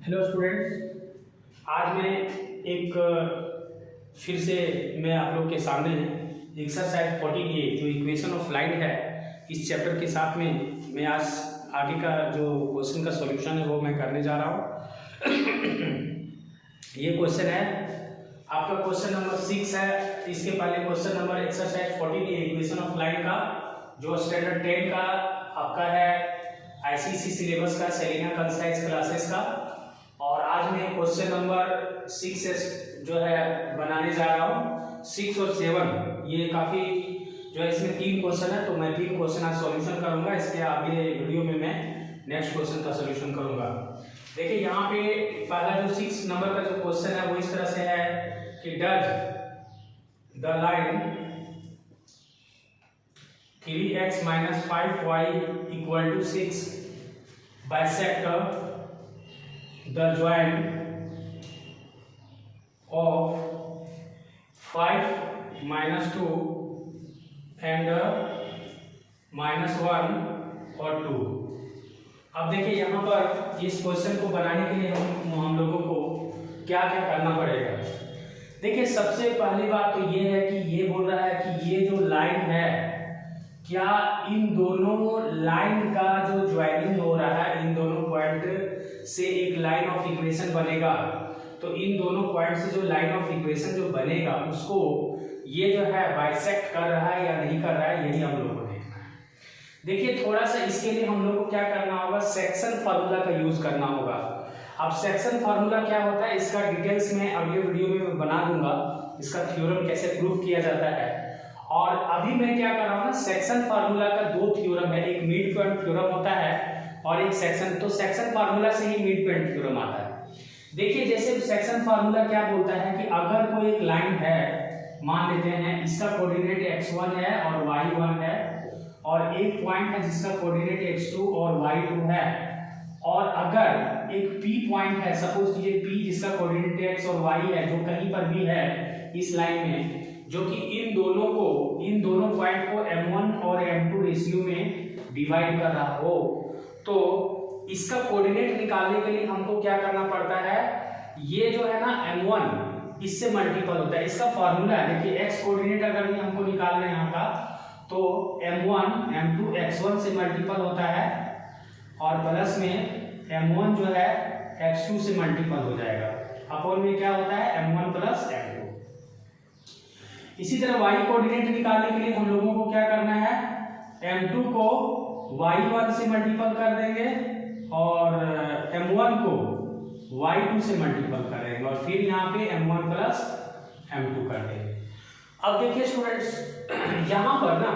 Hello students, आज मैं एक फिर से मैं आप लोग के सामने एक्सरसाइज 40A जो इक्वेशन ऑफ लाइन है इस चैप्टर के साथ में मैं आज आगे का जो क्वेश्चन का सॉल्यूशन है वो मैं करने जा रहा हूँ। ये क्वेश्चन है आपका क्वेश्चन नंबर 6 है। इसके पहले question number exercise 40A equation of line का जो स्टैंडर्ड 10 का आपका है आईसीएसई सिलेबस का सेलिना कंसाइज क्लासेस का। और आज मैं क्वेश्चन नंबर 6 जो है बनाने जा रहा हूँ। 6 और 7 ये काफ़ी जो है इसमें 3 क्वेश्चन है, तो मैं 3 क्वेश्चन आज सॉल्यूशन करूंगा। इसके आगे वीडियो में मैं नेक्स्ट क्वेश्चन का सॉल्यूशन करूंगा। देखिए यहाँ पे पहला जो 6 नंबर का जो क्वेश्चन है वो इस तरह से है कि does the line 3x - 5y = 6 bisect the joint of 5 - 2 and -1 और 2। अब देखिए यहाँ पर इस क्वेश्चन को बनाने के लिए हम लोगों को क्या क्या करना पड़ेगा। देखिए सबसे पहली बात तो ये है कि ये बोल रहा है कि ये जो लाइन है क्या इन दोनों लाइन का जो ज्वाइनिंग हो रहा है इन दोनों पॉइंट से एक लाइन ऑफ इक्वेशन बनेगा। तो इन दोनों पॉइंट से जो लाइन ऑफ इक्वेशन जो बनेगा उसको ये जो है बाइसेक्ट कर रहा है या नहीं कर रहा है, यही हम लोग को देखना है। देखिए थोड़ा सा इसके लिए हम लोग को क्या करना होगा, सेक्शन फार्मूला का यूज करना होगा। अब सेक्शन फार्मूला क्या होता है इसका डिटेल्स में अगले वीडियो में मैं बना दूंगा, इसका थ्योरम कैसे प्रूव किया जाता है। और अभी मैं क्या कर रहा हूँ ना, सेक्शन फार्मूला का 2 थ्योरम है, एक मिड पॉइंट थ्योरम होता है और एक सेक्शन, तो सेक्शन फार्मूला से ही मिड पॉइंट थ्योरम आता है। देखिए जैसे सेक्शन फार्मूला क्या बोलता है कि अगर कोई एक लाइन है, मान लेते हैं इसका कोऑर्डिनेट x1 है और y1 है, और एक पॉइंट है जिसका कोऑर्डिनेट x2 और y2 है, और अगर एक p पॉइंट है, सपोज कीजिए p जिसका कोऑर्डिनेट x और y है, जो कहीं पर भी है इस लाइन में, जो कि इन दोनों पॉइंट को m1 और m2 रेशियो में डिवाइड कर रहा हो, तो इसका कोऑर्डिनेट निकालने के लिए हमको क्या करना पड़ता है, ये जो है ना m1 इससे मल्टीपल होता है। इसका फार्मूला है, देखिए x कोऑर्डिनेट अगर भी हमको निकालना है यहाँ का, तो m1 m2 x1 से मल्टीपल होता है और प्लस में m1 जो है x2 से मल्टीपल हो जाएगा। अपॉन में क्या होता है m1 + m2। इसी तरह y कोऑर्डिनेट निकालने के लिए हम लोगों को क्या करना है, m2 को y1 से मल्टीपल कर देंगे और m1 को y2 से मल्टीपल करेंगे और फिर यहाँ पे m1 + m2 कर देंगे। अब देखिए स्टूडेंट्स यहाँ पर ना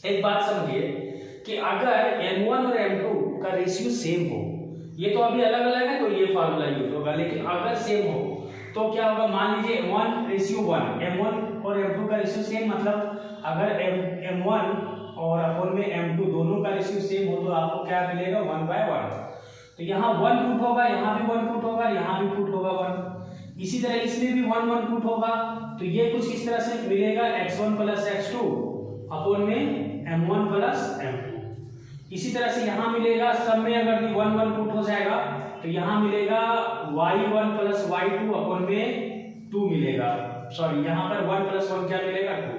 एक बात समझिए कि अगर m1 और m2 का रेशियो सेम हो, ये तो अभी अलग अलग है तो ये फार्मूला यूज होगा, लेकिन अगर सेम हो तो क्या होगा, मान लीजिए 1:1, m1 और m2 का रेशियो सेम, मतलब अगर m1 और अपॉन में m2 दोनों का रेशियो सेम हो तो आपको क्या मिलेगा 1/1। तो यहाँ 1 पुट होगा, यहाँ भी 1 पुट होगा, यहाँ भी पुट होगा 1। इसी तरह इसमें भी 1 पुट होगा, तो ये कुछ इस तरह से मिलेगा x1 + x2 अपॉन में m1 + m2। इसी तरह से यहाँ मिलेगा, सब में अगर 1 पुट हो जाएगा तो यहाँ मिलेगा y1 + y2 अपॉन में 2 मिलेगा, सॉरी यहाँ पर 1 + 1 क्या मिलेगा 2।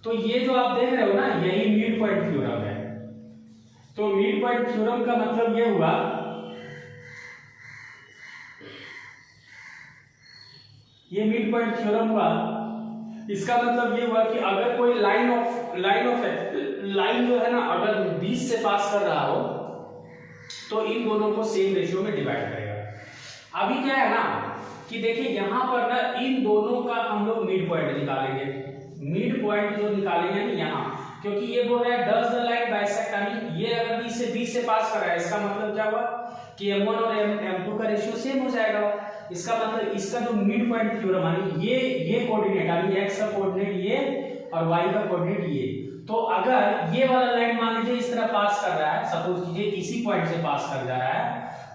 तो ये जो आप देख रहे हो ना यही मिड पॉइंट थ्योरम है। तो मिड पॉइंट थ्योरम का मतलब ये हुआ, ये मिड पॉइंट थ्योरम हुआ, इसका मतलब ये हुआ कि अगर कोई लाइन जो है ना अगर 20 से पास कर रहा हो तो इन दोनों को सेम रेशियो में डिवाइड करेगा। अभी क्या है ना कि देखिए यहाँ पर ना इन दोनों का हम लोग मिड पॉइंट निकालेंगे। मिड पॉइंट जो निकालेंगे ना यहाँ, क्योंकि ये बोल रहा है डज द लाइन बाइसेक्ट, यानी ये अगर 20 से पास कर रहा है, इसका मतलब क्या हुआ कि m1 और m2 का रेशियो सेम हो जाएगा। इसका मतलब इसका जो मिड पॉइंट थ्योरम यानी ये कोऑर्डिनेट यानी x का कोऑर्डिनेट ये और y का कोऑर्डिनेट ये, तो अगर ये वाला लाइन मान लीजिए इस तरह पास कर रहा है, सपोज कीजिए इसी पॉइंट से पास कर जा रहा है,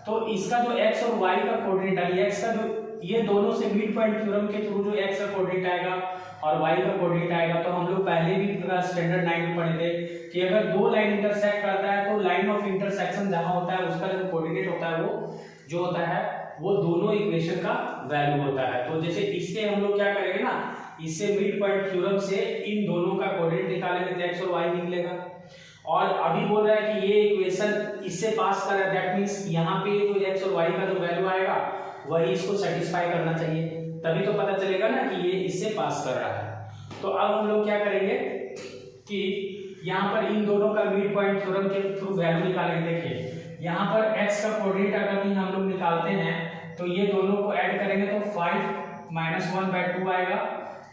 तो इसका जो x और y का कोऑर्डिनेट यानी x का जो ये दोनों से मिड पॉइंट थ्योरम के थ्रू जो x का कोऑर्डिनेट आएगा और y का कोऑर्डिनेट आएगा, तो हम लोग पहले भी स्टैंडर्ड 9 में पढ़े थे कि अगर दो लाइन इंटरसेक्ट करता है तो लाइन ऑफ इंटरसेक्शन जहां होता है उसका जो कोऑर्डिनेट होता है वो जो होता है वो दोनों इक्वेशन का वैल्यू होता है। तो जैसे इससे हम लोग क्या करेंगे ना, इससे मिड पॉइंट थ्योरम से इन दोनों का कोऑर्डिनेट निकालेंगे तो x और y निकलेगा। और अभी बोल रहा है कि ये इक्वेशन इससे पास कर रहा है, दैट मींस यहाँ पे जो x और y का जो वैल्यू आएगा वही इसको सेटिस्फाई करना चाहिए, तभी तो पता चलेगा ना कि ये इससे पास कर रहा है। तो अब हम लोग क्या करेंगे कि यहाँ पर इन दोनों का मिड पॉइंट थ्योरम के थ्रू वैल्यू निकालेंगे। देखिए यहाँ पर x का कोऑर्डिनेट अगर भी हम लोग निकालते हैं तो ये दोनों को ऐड करेंगे तो 5 - 1/2 आएगा।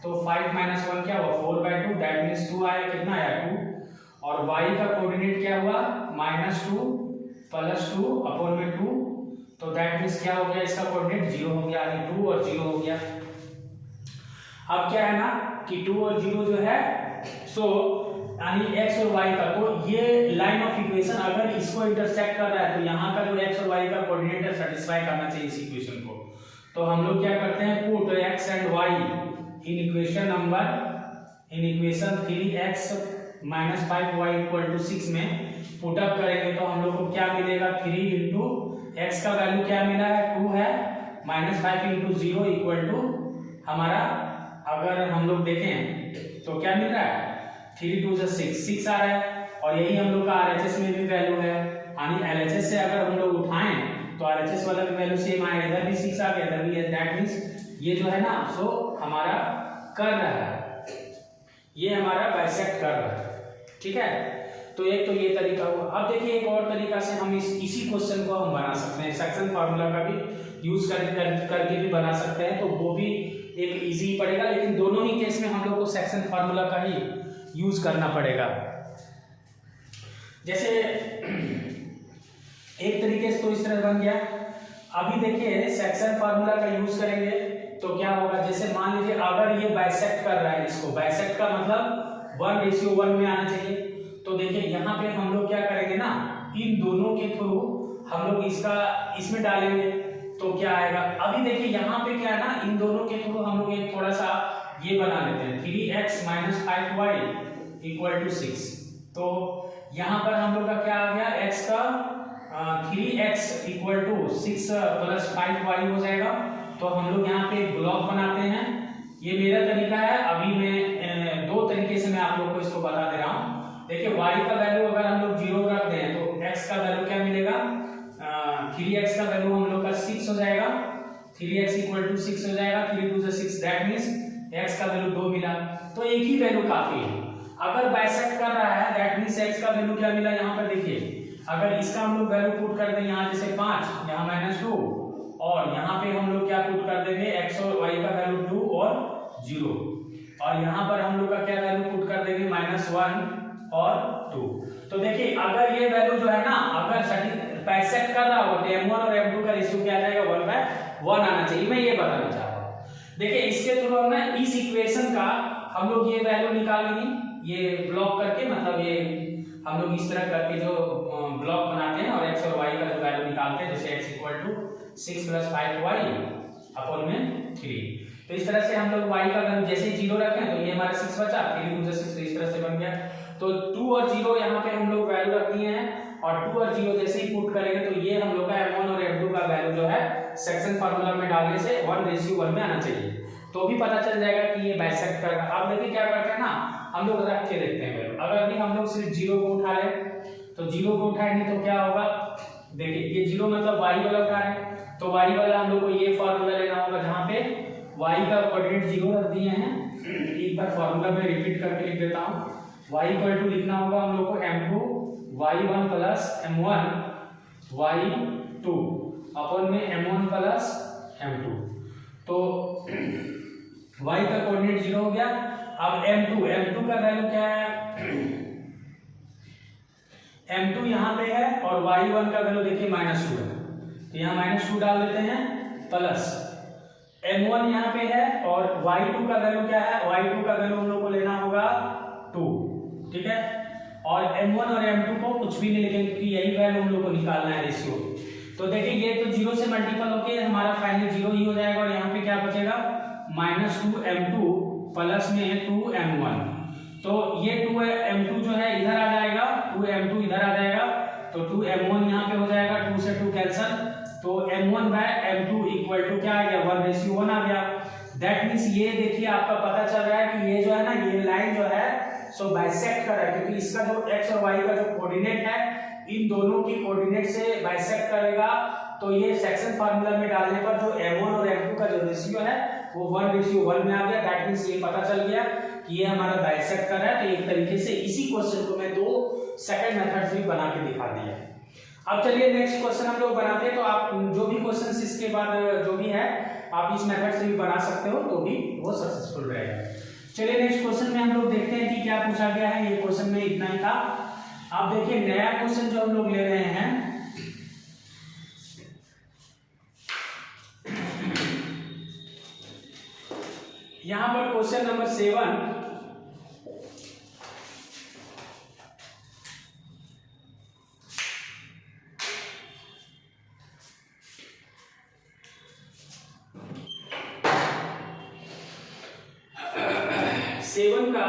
तो 5 - 1 क्या हुआ 4/2, दैट मींस 2 आया, कितना आया 2। और y का कोऑर्डिनेट क्या हुआ -2 + 2/2, तो दैट मींस क्या हो गया, इसका कोऑर्डिनेट 0 हो गया, यानी 2 और 0 हो गया। अब क्या है ना कि 2 और 0 जो है सो यानी x और y का, तो ये लाइन ऑफ इक्वेशन अगर इसको इंटरसेक्ट कर रहा है तो यहाँ का जो x और y का कोऑर्डिनेट है सेटिस्फाई करना चाहिए इस इक्वेशन को। तो हम लोग क्या करते हैं, put x and y in equation 3x - 5y = 6 में पुट अप करेंगे तो हम लोग को क्या मिलेगा, 3 × x का वैल्यू क्या मिला है 2 है, -5 × 0 = हमारा अगर हम लोग देखें तो क्या मिल रहा है 3 × 2 = 6 आ रहा है। और यही हम लोग का RHS में भी वैल्यू है, यानी LHS से अगर हम लोग उठाएं तो RHS वाला भी वैल्यू सेम आएगा, इधर भी 6 आ गया, इधर भी है, दैट मींस ये जो है ना सो हमारा कर रहा है, ये हमारा बाइसेक्ट कर रहा है। ठीक है, तो एक तो ये तरीका हुआ। अब देखिए एक और तरीका से हम इसी क्वेश्चन को हम बना सकते हैं, सेक्शन फार्मूला का भी यूज करके भी बना सकते हैं, तो वो भी एक इजी पड़ेगा, लेकिन दोनों ही केस में हम लोग को सेक्शन फार्मूला का ही यूज करना पड़ेगा। जैसे एक तरीके से तो इस तरह बन गया। अभी देखिए सेक्शन फार्मूला का यूज करेंगे तो क्या होगा, जैसे मान लीजिए अगर ये बाइसेक्ट कर रहा है, इसको बाइसेक्ट का मतलब 1:1 में आना चाहिए। तो देखिए यहाँ पे हम लोग क्या करेंगे ना, इन दोनों के थ्रू हम लोग इसका इसमें डालेंगे तो क्या आएगा। अभी देखिए यहाँ पे क्या है ना, इन दोनों के थ्रू हम लोग एक थोड़ा सा ये बना लेते हैं, 3x - 5y = 6। तो यहाँ पर हम लोग का क्या आ गया, x का 3x = 6 + 5y हो जाएगा। तो हम लोग यहाँ पे ब्लॉक बनाते हैं, ये मेरा तरीका है। अभी मैं दो तरीके से मैं आप लोग को इसको बता दे रहा हूँ। देखिए y का वैल्यू अगर हम लोग 0 रख दें तो x का वैल्यू क्या मिलेगा, 3x का वैल्यू हम लोग का 6 हो जाएगा, 3x = 6 हो जाएगा, 3 × 2 = 6, दैट मींस x का वैल्यू 2 मिला। तो एक ही वैल्यू काफी है। अगर बाइसेक्ट कर रहा है दैट मींस x का वैल्यू क्या मिला, यहाँ पर देखिए अगर इसका हम लोग वैल्यू पुट कर दें यहाँ जैसे 5, यहाँ -2, और यहाँ पे हम लोग क्या पुट कर देंगे, x और y का वैल्यू 2 और 0, और यहाँ पर हम लोग का क्या वैल्यू पुट कर देंगे -1 और 2। तो देखिए अगर ये वैल्यू जो है ना, अगर बाइसेक्ट कर रहा हो तो m1 और m2 का रेशियो क्या आ जाएगा, 1/1 आना चाहिए। मैं ये बताना चाह रहा हूँ। देखिए इसके थ्रू हम ना इस इक्वेशन का हम लोग ये वैल्यू निकालेंगे, ये ब्लॉक करके, मतलब ये हम लोग इस तरह करके जो ब्लॉक बनाते हैं और x और y का जो वैल्यू निकालते हैं, जैसे x = 6 + 5y / 3। तो इस तरह से हम लोग y का वैल्यू जैसे 0 रखें तो ये हमारा 6 बचा, 3 × 6, तो इस तरह से बन गया। तो 2 और 0 यहाँ पे हम लोग वैल्यू रख दिए हैं, और 2 और 0 जैसे ही पुट करेंगे तो ये हम लोग का m1 और m2 का वैल्यू जो है सेक्शन फार्मूला में डालने से 1:1 में आना चाहिए, तो भी पता चल जाएगा कि ये बाइसेक्ट कर रहा है। अब देखिए क्या करते हैं ना, हम लोग रख के देखते हैं वैल्यू। अगर नहीं हम लोग सिर्फ 0 को उठा लें तो 0 को उठाएंगे तो क्या होगा, देखिए ये 0 मतलब y वाला उठा रहे हैं, तो y वाला हम लोग को ये फार्मूला लेना होगा जहाँ पे y का कोऑर्डिनेट 0 रख दिए हैं। एक बार फार्मूला में रिपीट करके लिख देता हूँ, y = लिखना होगा हम लोग को m2 y1 + m1 y2 अपन में m1 + m2। तो y का कोऑर्डिनेट 0 हो गया। अब m2 का वैल्यू क्या है, m2 यहाँ पे है और y1 का वैल्यू देखिए -2 है, तो यहाँ -2 डाल देते हैं, प्लस m1 यहाँ पे है और y2 का वैल्यू क्या है, y2 का वैल्यू हम लोग को लेना होगा 2, ठीक है। और m1 और m2 को कुछ भी नहीं लिखेंगे क्योंकि यही वैल्यू हम लोग को निकालना है रेशियो। तो देखिए ये तो 0 से मल्टीपल होके हमारा फाइनली 0 ही हो जाएगा और यहाँ पे क्या बचेगा -2m2 प्लस में 2m1। तो ये 2m2 जो है इधर आ जाएगा, 2m2 इधर आ जाएगा, तो 2m1 यहाँ पे हो जाएगा, 2 से 2 कैंसल, तो m1/m2 इक्वल टू क्या आ गया 1:1 आ गया। दैट मीन्स ये देखिए आपका पता चल रहा है कि ये जो है ना ये लाइन जो है सो बाइसेक्ट कर रहा है, क्योंकि इसका जो x और y का जो कोऑर्डिनेट है इन दोनों की कोऑर्डिनेट से बाइसेक्ट करेगा। तो ये सेक्शन फार्मूला में डालने पर जो m1 और m2 का जो रेशियो है वो 1:1 में आ गया। दैट मीन्स ये पता चल गया कि ये हमारा बाइसेक्ट कर रहा है। तो एक तरीके से इसी क्वेश्चन को मैं 2 सेकंड मेथड से बना के दिखा दिया। अब चलिए नेक्स्ट क्वेश्चन हम लोग बनाते हैं। तो आप जो भी क्वेश्चन इसके बाद जो भी है आप इस मेथड से भी बना सकते हो, तो भी वो सक्सेसफुल रहेगा। चलिए नेक्स्ट क्वेश्चन में हम लोग देखते हैं कि क्या पूछा गया है। ये क्वेश्चन में इतना ही था। आप देखिए नया क्वेश्चन जो हम लोग ले रहे हैं, यहां पर क्वेश्चन नंबर 7 7 का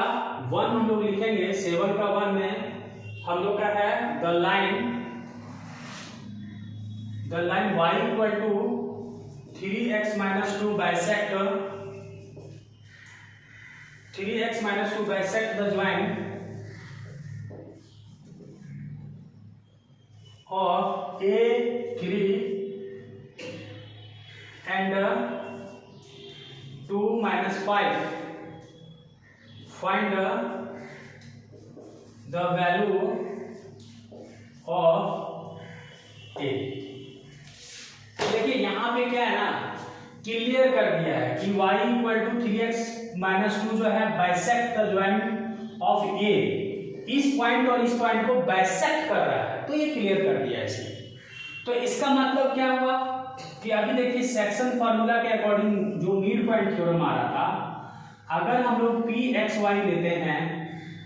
1 हम लोग लिखेंगे। 7 का 1 में हम लोग का है the line y equal to 3x - 2 bisect 3x - 2 bisect the join of A3 and 2 - 5. Find the value of A। देखिए यहाँ पे क्या है ना क्लियर कर दिया है कि y इक्वल टू 3x - 2 जो है bisect the joint of A, इस पॉइंट और इस पॉइंट को बाइसेक्ट कर रहा है, तो ये क्लियर कर दिया है इसने। तो इसका मतलब क्या हुआ कि अभी देखिए सेक्शन फार्मूला के अकॉर्डिंग जो मिड पॉइंट थ्योरम आ रहा था, अगर हम लोग pxy लेते हैं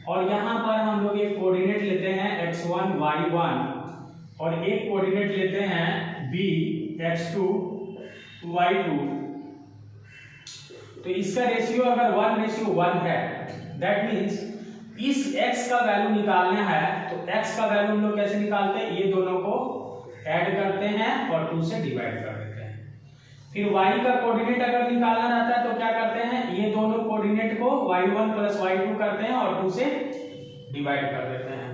और यहाँ पर हम लोग एक कोऑर्डिनेट लेते हैं x1 y1 और एक कोऑर्डिनेट लेते हैं b x2 y2, तो इसका रेशियो अगर 1:1 है, दैट मीन्स इस x का वैल्यू निकालना है। तो x का वैल्यू हम लोग कैसे निकालते हैं, ये दोनों को ऐड करते हैं और 2 से डिवाइड कर देते हैं। फिर y का कोऑर्डिनेट अगर निकालना रहता है तो क्या करते हैं, ये दोनों कोऑर्डिनेट को y1 + y2 करते हैं और 2 से डिवाइड कर देते हैं।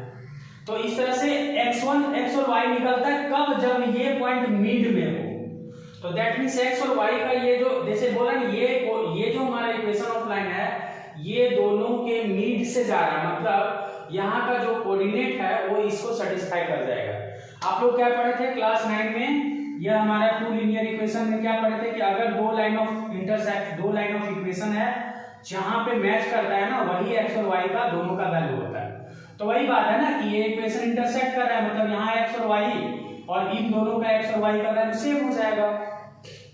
तो इस तरह से x1 x और y निकलता है कब, जब ये पॉइंट मिड में हो। तो दैट मींस x और y का ये जो जैसे बोला ना ये जो हमारा इक्वेशन ऑफ लाइन है ये दोनों के मिड से जा रहा है, मतलब यहाँ का जो कोऑर्डिनेट है वो इसको सेटिस्फाई कर जाएगा। आप लोग क्या पढ़े थे क्लास 9 में, यह हमारा 2 लीनियर इक्वेशन में क्या पढ़े थे कि अगर दो लाइन ऑफ इक्वेशन है जहां पे मैच करता है ना वही x और y का दोनों का वैल्यू होता है। तो वही बात है ना कि ये इक्वेशन इंटरसेक्ट कर रहा है, मतलब यहाँ x और y और इन दोनों का x और y का वैल्यू सेम हो जाएगा।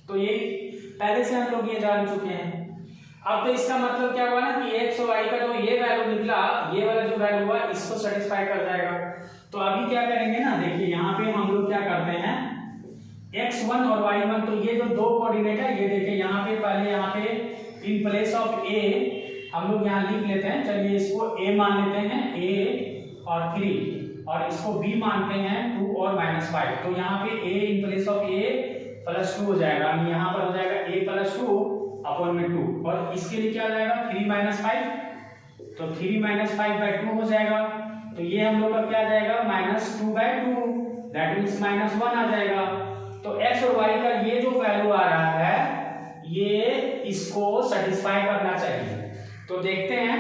तो ये पहले से हम लोग ये जान चुके हैं। अब तो इसका मतलब क्या हुआ ना कि x और y का जो ये वैल्यू निकला, ये वाला जो वैल्यू हुआ इसको सेटिस्फाई कर जाएगा। तो अभी क्या करेंगे ना, देखिए यहाँ पे हम लोग क्या करते हैं x1 और y1, तो ये जो दो कोऑर्डिनेट है ये देखिए यहाँ पे पहले यहाँ पे इन प्लेस ऑफ a हम लोग यहाँ लिख लेते हैं। चलिए इसको a मान लेते हैं, a और 3, और इसको b मानते हैं 2 और -5। तो यहाँ पे a in place of a +2 हो जाएगा, यहाँ पर हो जाएगा a + 2/2 और इसके लिए क्या हो जाएगा 3 - 5, तो 3 - 5/2 हो जाएगा। तो ये हम लोग का क्या आ जाएगा -2/2, दैट मींस -1 आ जाएगा। तो x और y का ये जो वैल्यू आ रहा है ये इसको सेटिस्फाई करना चाहिए। तो देखते हैं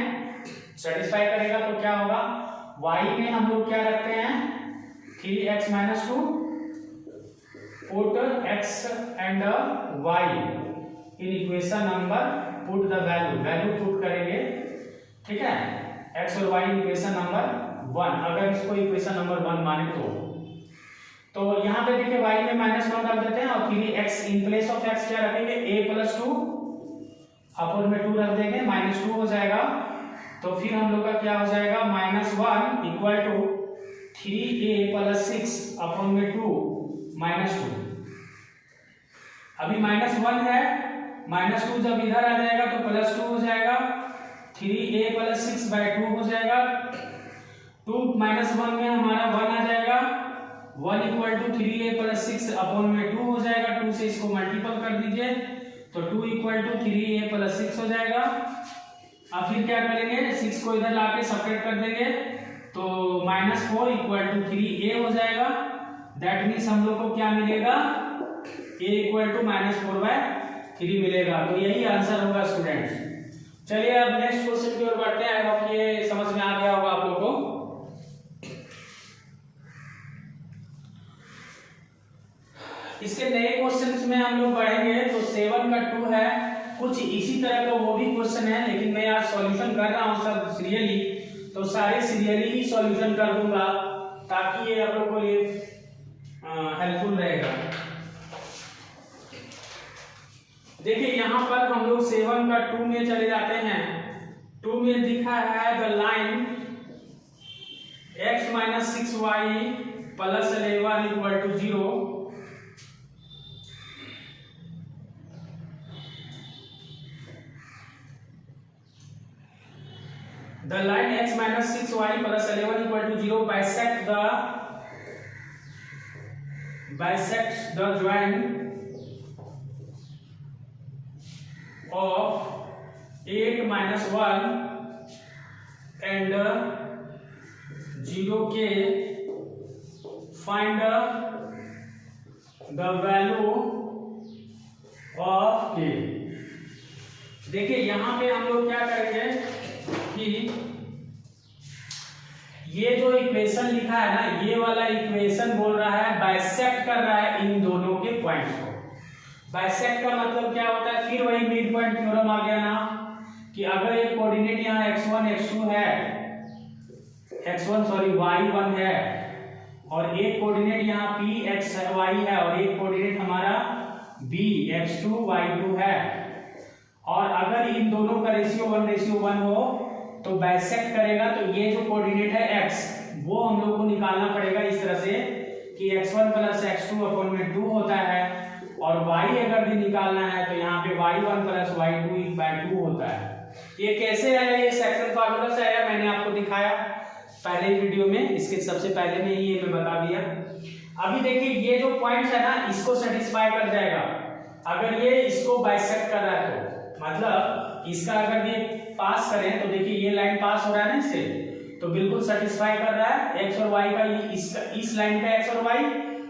सेटिस्फाई करेगा तो क्या होगा, y में हम लोग क्या रखते हैं 3x - 2, put x and y in equation number, put the value put करेंगे, ठीक है, x और y इक्वेशन नंबर 1, अगर इसको इक्वेशन नंबर 1 माने तो यहाँ पे देखिए y में -1 रख देते हैं और 3x in place of x क्या रखेंगे a + 2 अपोन में 2 रख देंगे, -2 हो जाएगा। तो फिर हम लोग का क्या हो जाएगा -1 = 3a + 6 अपोन में 2 -2। अभी -1 है, -2 जब इधर आ जाएगा तो +2 हो जाएगा, 3a + 6/2 हो जाएगा। 2 - 1 में हमारा 1 आ जाएगा, 1 = 3a + 6/2 हो जाएगा। 2 से इसको मल्टीपल कर दीजिए तो 2 = 3a + 6 हो जाएगा। अब फिर क्या करेंगे, 6 को इधर लाके सेपरेट कर देंगे तो -4 = 3a हो जाएगा। दैट मीन्स हम लोग को क्या मिलेगा, a = -4/3 मिलेगा। तो यही आंसर होगा स्टूडेंट्स। चलिए अब नेक्स्ट क्वेश्चन की ओर बढ़ते हैं। आई होप ये समझ में आ गया होगा आप लोग को। इसके नए क्वेश्चंस में हम लोग बढ़ेंगे तो 7 का 2 है, कुछ इसी तरह का वो भी क्वेश्चन है, लेकिन मैं आज सॉल्यूशन कर रहा हूँ सब सीरियली, तो सारे सीरियली ही सॉल्यूशन कर दूंगा ताकि ये आप लोग को ये हेल्पफुल रहेगा। देखिए यहाँ पर हम लोग 7 का 2 में चले जाते हैं। 2 में लिखा है the line x - 6y + 11 = 0। The line x - 6y + 11 = 0 bisects the joint of 8 - 1 and 0k. Find the value of k। देखिए यहाँ पे हम लोग क्या करेंगे कि ये जो इक्वेशन लिखा है ना, ये वाला इक्वेशन बोल रहा है बाइसेक्ट कर रहा है इन दोनों के पॉइंट्स को। बाइसेक्ट का मतलब क्या होता है, फिर वही मिड पॉइंट थ्योरम आ गया ना कि अगर एक कोऑर्डिनेट यहाँ x1 x2 है, y1 है, और एक कोऑर्डिनेट यहाँ p xy है, और एक कोऑर्डिनेट हमारा b x2 y2 है, और अगर इन दोनों का रेशियो 1:1 हो तो बाइसेक्ट करेगा। तो ये जो कोऑर्डिनेट है x, वो हम लोग को निकालना पड़ेगा इस तरह से कि x1 + x2/2 होता है, और y अगर भी निकालना है तो यहाँ पे y1 + y2/2 होता है। ये कैसे आया, ये सेक्शन फार्मूला से आया, मैंने आपको दिखाया पहले वीडियो में, इसके सबसे पहले में ही ये मैं बता दिया। अभी देखिए ये जो पॉइंट्स है ना, इसको सेटिस्फाई कर जाएगा अगर ये इसको बाइसेक्ट कर रहा है। तो मतलब इसका अगर ये पास करें तो देखिए ये लाइन पास हो रहा है ना इससे, तो बिल्कुल सेटिस्फाई कर रहा है x और y का, इस लाइन का x और y,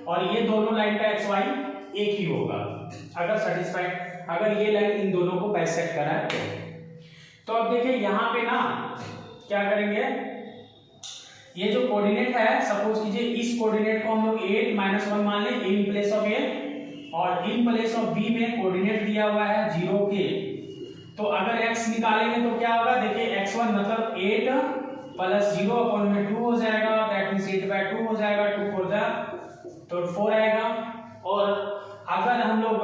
और ये दोनों लाइन का x y एक ही होगा अगर सेटिस्फाई, अगर ये लाइन इन दोनों को बाइसेक्ट कर रहा है। तो अब देखिए यहाँ पे ना क्या करेंगे, ये जो कोऑर्डिनेट है, सपोज कीजिए इस कोऑर्डिनेट को हम लोग 8 - 1 मान लें इन प्लेस ऑफ a, और इन प्लेस ऑफ b में कोऑर्डिनेट दिया हुआ है 0k। तो अगर x निकालेंगे तो क्या होगा, देखिए x1 मतलब 8 + 0/2 हो जाएगा, दैट मींस 8/2 हो जाएगा, 2 4 जा तो 4 आएगा। और अगर हम लोग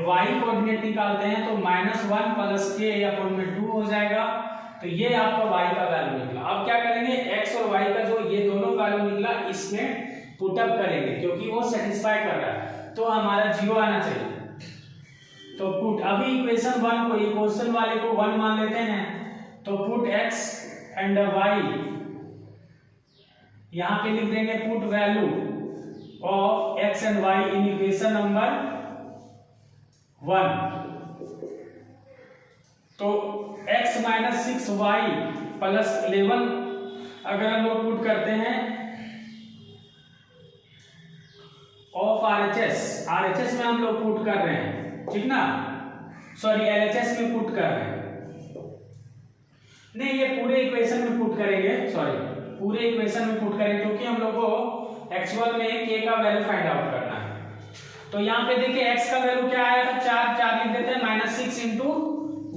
y कोऑर्डिनेट निकालते हैं तो -1 + k/2 हो जाएगा। तो ये आपका y का वैल्यू निकला। अब क्या करेंगे, x और y का जो ये दोनों वैल्यू निकला इसमें पुट अप करेंगे, क्योंकि वो सेटिस्फाई कर रहा है, तो हमारा 0 आना चाहिए। तो पुट, अभी इक्वेशन 1 को, इक्वेशन वाले को 1 मान लेते हैं, तो पुट x एंड y, यहां पे लिख देंगे put value of x and y in equation number 1। तो x - 6y + 11 अगर हम लोग पुट करते हैं ऑफ RHS में हम लोग पुट कर रहे हैं, ठीक ना, सॉरी LHS में पुट कर रहे हैं, नहीं ये पूरे इक्वेशन में पुट करेंगे, सॉरी पूरे इक्वेशन में पुट करेंगे, क्योंकि हम लोग को x1 में k का वैल्यू फाइंड आउट करना है। तो यहाँ पे देखिए x का वैल्यू क्या आया था, 4 लिख देते हैं, -6 इंटू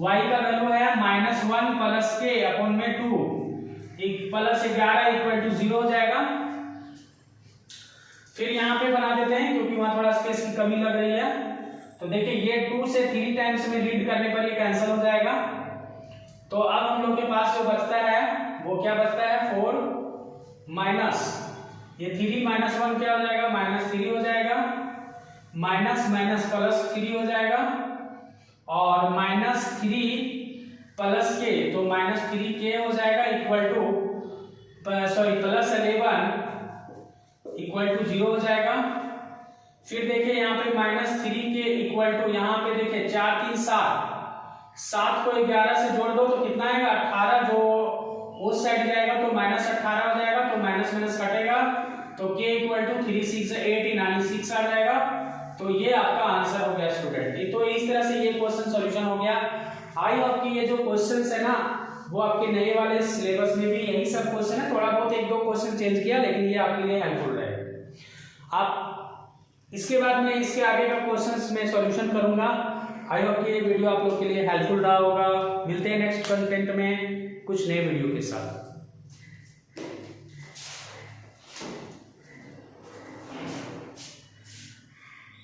y का वैल्यू है -1 + k/2 + 11 = 0 हो जाएगा। फिर यहाँ पे बना देते हैं क्योंकि वहां थोड़ा स्पेस की कमी लग रही है। तो देखिए ये 2 से 3 टाइम्स में रीड करने पर ये कैंसिल हो जाएगा। तो अब हम लोग के पास जो बचता है वो क्या बचता है, 4 - ये 3 माइनस 1 क्या हो जाएगा, -3 हो जाएगा, माइनस माइनस प्लस 3 हो जाएगा, और -3 प्लस के तो -3k हो जाएगा इक्वल टू +11 इक्वल टू 0 हो जाएगा। फिर देखिए यहाँ पे -3k इक्वल टू, यहाँ पे देखिए 4 3 7 को 11 से जोड़ दो तो कितना आएगा 18, जो उस साइड जाएगा तो -18 हो जाएगा, तो माइनस माइनस कटेगा तो k इक्वल टू 3 6 18 यानी 6 आ जाएगा। तो ये आपका आंसर हो गया स्टूडेंट। तो इस तरह से ये क्वेश्चन सॉल्यूशन हो गया। आई होप कि ये जो क्वेश्चंस है ना वो आपके नए वाले सिलेबस में भी यही सब क्वेश्चन है, थोड़ा बहुत 1-2 क्वेश्चन चेंज किया, लेकिन ये आपके लिए हेल्पफुल रहेगा। आप इसके बाद में इसके आगे का क्वेश्चंस मैं सॉल्यूशन करूंगा। आई होप कि ये वीडियो आप लोग के लिए हेल्पफुल रहा होगा। मिलते हैं नेक्स्ट कंटेंट में कुछ नए वीडियो के साथ।